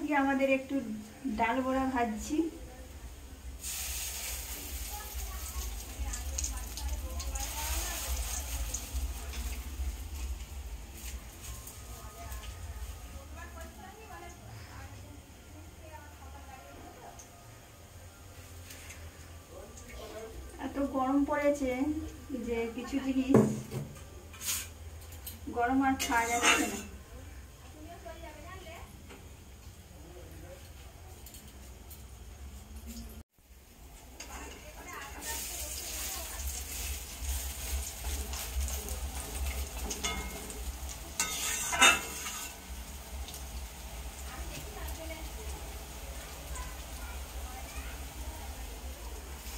আজকে আমাদের একটু ডাল বড়া ভাজছি। এত গরম পড়েছে যে কিছু জিনিস গরম আর খাওয়া যাচ্ছে না।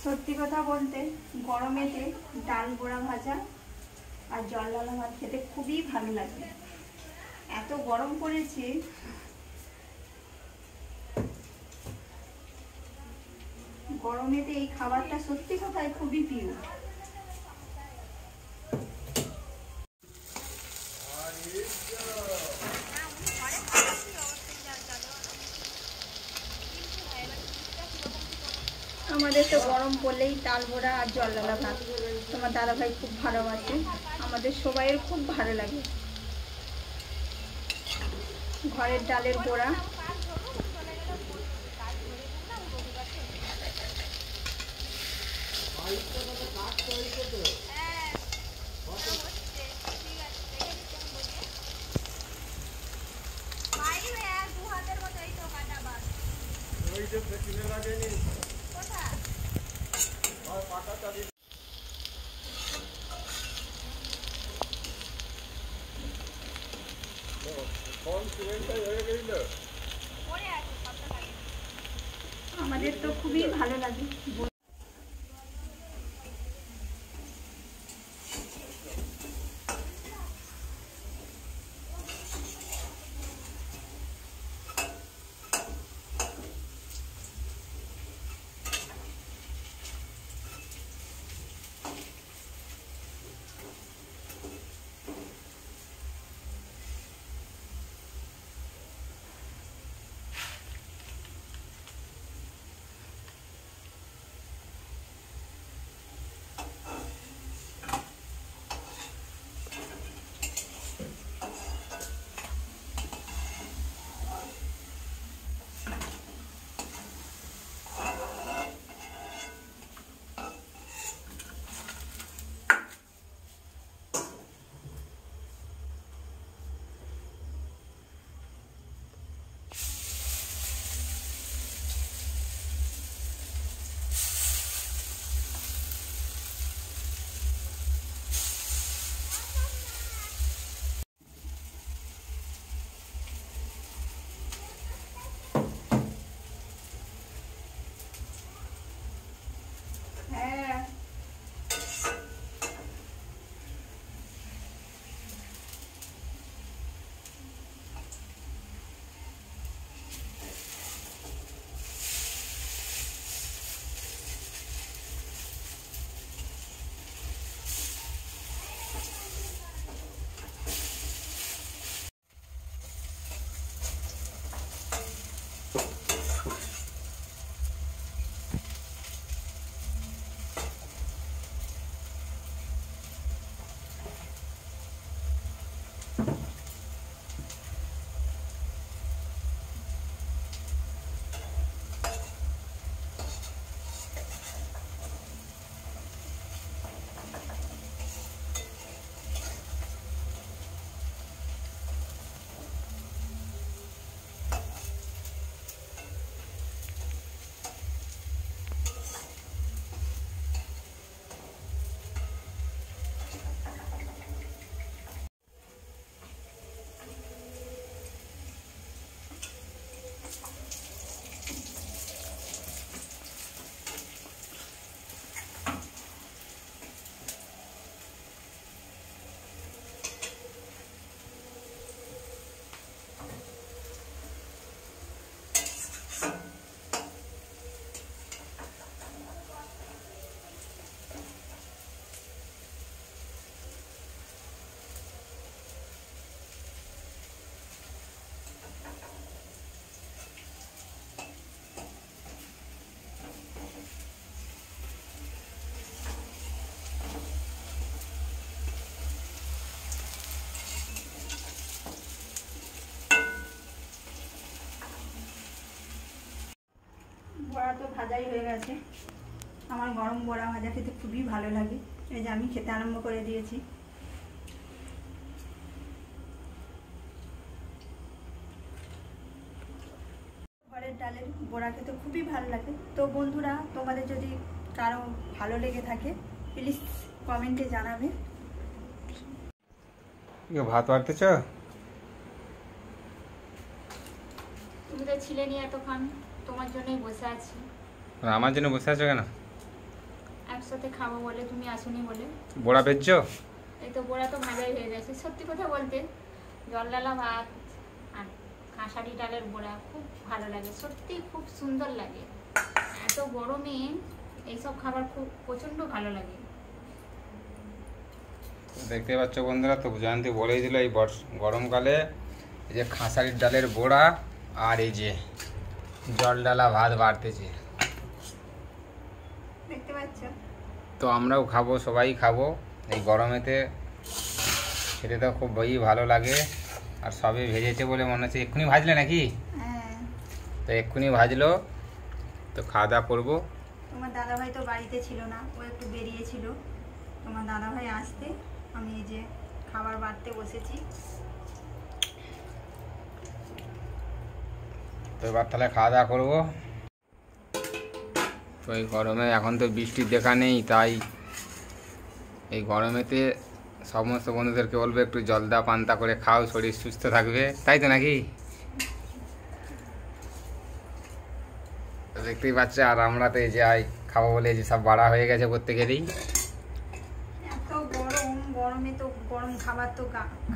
সত্যি কথা বলতে গরমেতে ডাল বড়া ভাজা আর জল ডালা ভাত খেতে খুবই ভালো লাগে। এত গরম পড়েছে, গরমেতে এই খাবারটা সত্যি কথাই খুবই প্রিয়। আমাদের তো গরম পড়লেই ডাল বড়া আর জল ডালা ভাত। তোমার দাদা ভাই খুব ভালোবাসে, আমাদের সবাইয়ের খুব ভালো লাগে। ঘরের ডালের বড়া, আমাদের তো খুবই ভালো লাগে। বড়া তো ভাজাই হয়ে গেছে। আমার গরম বড়া ভাজা খেতে খুবই ভালো লাগে। এই যে আমি খেতে আরম্ভ করে দিয়েছি। ঘরের ডালের বড়া খেতে খুবই ভালো লাগে। তো বন্ধুরা, তোমাদের যদি কারো ভালো লেগে থাকে প্লিজ কমেন্টে জানাবে। ভাত বাড়তেছ? তুমি তো ছিলে নি এতক্ষণ, তোমার জন্যই বসে আছি। আমার জন্য বসে আছো কেন? একসাথে খাবো বলে, তুমি আসুনি বলে। বড়া বেচছো? এই তো বড়া তো ভাজাই হয়ে গেছে। সত্যি কথা বলতে জল ডালা ভাত আর কাঁসারি ডালের বড়া খুব ভালো লাগে, সত্যি খুব সুন্দর লাগে। এত গরমে এইসব খাবার খুব প্রচণ্ড ভালো লাগে। দেখতে পাচ্ছ বন্ধুরা, তো জয়ন্তী বলেই দিল এই গরমকালে এই যে খাঁসারির ডালের বড়া আর এই যে জল ডালা ভাত বাড়তেছে। দেখতে পাচ্ছ? তো আমরাও খাবো, সবাই খাবো এই গরমেতে। খেতে তো খুব ভালো লাগে। আর সবে ভেজেছে বলে মনে হচ্ছে এক্ষুনি ভাজলে নাকি? হ্যাঁ, তো এক্ষুনি ভাজলো, তো খাওয়া দাওয়া করবো। তোমার দাদাভাই তো বাড়িতে ছিল না, ও একটু বেরিয়েছিল। তোমার দাদাভাই আসতে আমি এই যে খাবার বাড়তে বসেছি। তো এবার তাহলে খাওয়া দাওয়া করবো। তো এই গরমে এখন তো বৃষ্টির দেখা নেই, তাই এই গরমেতে সমস্ত বন্ধুদেরকে বলবো একটু জলদা পান্তা করে খাও, শরীর সুস্থ থাকবে, তাই তো নাকি? দেখতেই পাচ্ছ, আর আমরা তো এই যে খাবো বলে যে সব বাড়া হয়ে গেছে প্রত্যেকেরই। এত গরমে তো গরম খাবার তো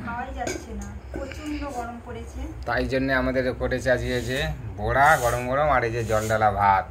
খাওয়াই যাচ্ছে না, প্রচন্ড গরম পড়েছে। তাই জন্য আমাদের করেছে আজকে যে বড়া গরম গরম আর এই যে জল ডালা ভাত।